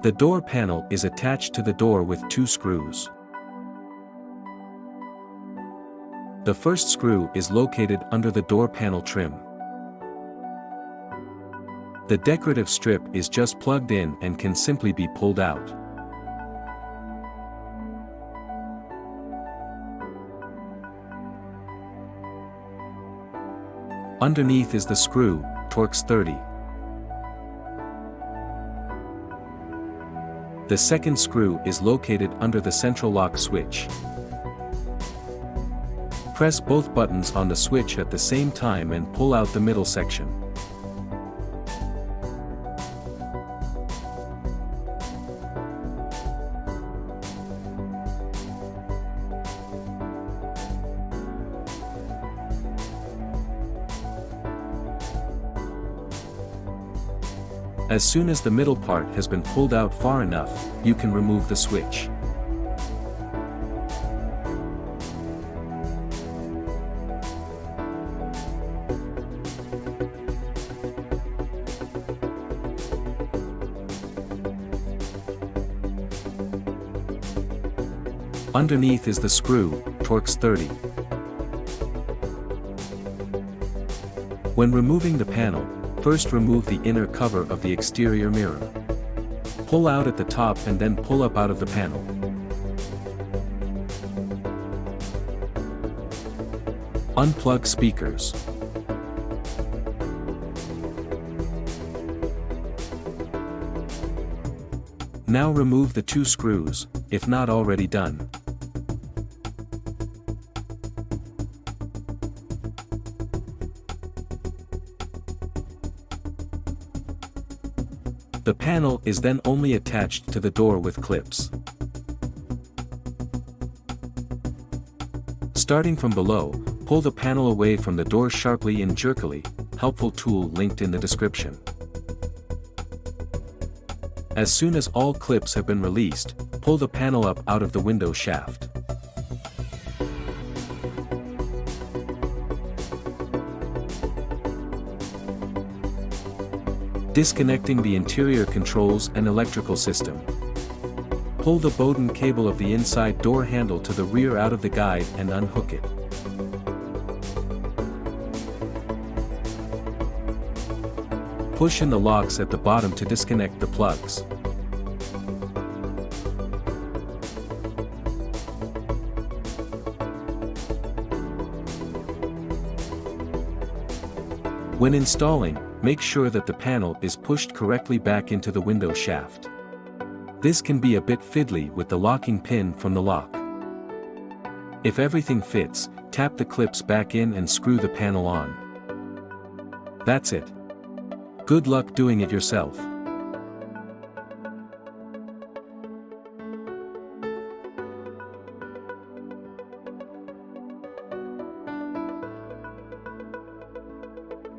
The door panel is attached to the door with 2 screws. The first screw is located under the door panel trim. The decorative strip is just plugged in and can simply be pulled out. Underneath is the screw, Torx 30. The second screw is located under the central lock switch. Press both buttons on the switch at the same time and pull out the middle section. As soon as the middle part has been pulled out far enough, you can remove the switch. Underneath is the screw, Torx 30. When removing the panel, first remove the inner cover of the exterior mirror. Pull out at the top and then pull up out of the panel. Unplug speakers. Now remove the 2 screws, if not already done. The panel is then only attached to the door with clips. Starting from below, pull the panel away from the door sharply and jerkily, helpful tool linked in the description. As soon as all clips have been released, pull the panel up out of the window shaft. Disconnecting the interior controls and electrical system. Pull the Bowden cable of the inside door handle to the rear out of the guide and unhook it. Push in the locks at the bottom to disconnect the plugs. When installing, make sure that the panel is pushed correctly back into the window shaft. This can be a bit fiddly with the locking pin from the lock. If everything fits, tap the clips back in and screw the panel on. That's it. Good luck doing it yourself.